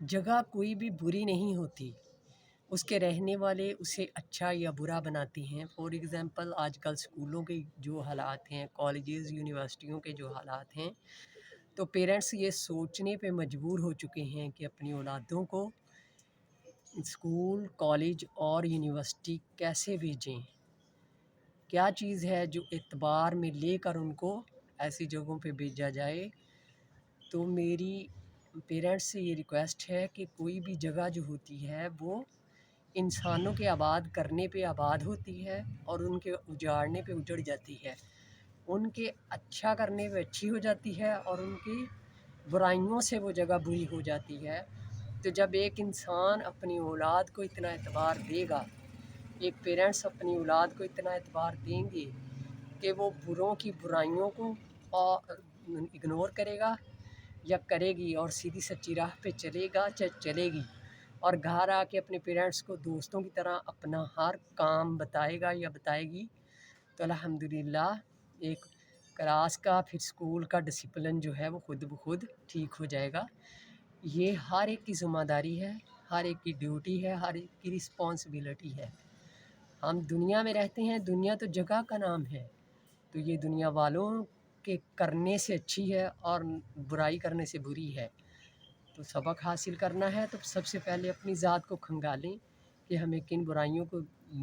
جگہ کوئی بھی بری نہیں ہوتی، اس کے رہنے والے اسے اچھا یا برا بناتے ہیں۔ فار ایگزامپل آج کل اسکولوں کے جو حالات ہیں، کالجز یونیورسٹیوں کے جو حالات ہیں، تو پیرنٹس یہ سوچنے پہ مجبور ہو چکے ہیں کہ اپنی اولادوں کو اسکول، کالج اور یونیورسٹی کیسے بھیجیں، کیا چیز ہے جو اعتبار میں لے کر ان کو ایسی جگہوں پہ بھیجا جائے۔ تو میری پیرنٹس سے یہ ریکویسٹ ہے کہ کوئی بھی جگہ جو ہوتی ہے وہ انسانوں کے آباد کرنے پہ آباد ہوتی ہے اور ان کے اجاڑنے پہ اجڑ جاتی ہے، ان کے اچھا کرنے پہ اچھی ہو جاتی ہے اور ان کی برائیوں سے وہ جگہ بری ہو جاتی ہے۔ تو جب ایک انسان اپنی اولاد کو اتنا اعتبار دے گا، ایک پیرنٹس اپنی اولاد کو اتنا اعتبار دیں گے کہ وہ بروں کی برائیوں کو اگنور کرے گا یا کرے گی اور سیدھی سچی راہ پہ چلے گا چلے گی، اور گھر آ کے اپنے پیرنٹس کو دوستوں کی طرح اپنا ہر کام بتائے گا یا بتائے گی، تو الحمدللہ ایک کلاس کا پھر اسکول کا ڈسپلن جو ہے وہ خود بخود ٹھیک ہو جائے گا۔ یہ ہر ایک کی ذمہ داری ہے، ہر ایک کی ڈیوٹی ہے، ہر ایک کی رسپانسبلٹی ہے۔ ہم دنیا میں رہتے ہیں، دنیا تو جگہ کا نام ہے، تو یہ دنیا والوں کے کرنے سے اچھی ہے اور برائی کرنے سے بری ہے۔ تو سبق حاصل کرنا ہے تو سب سے پہلے اپنی ذات کو کھنگالیں کہ ہمیں کن برائیوں کو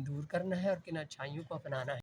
دور کرنا ہے اور کن اچھائیوں کو اپنانا ہے۔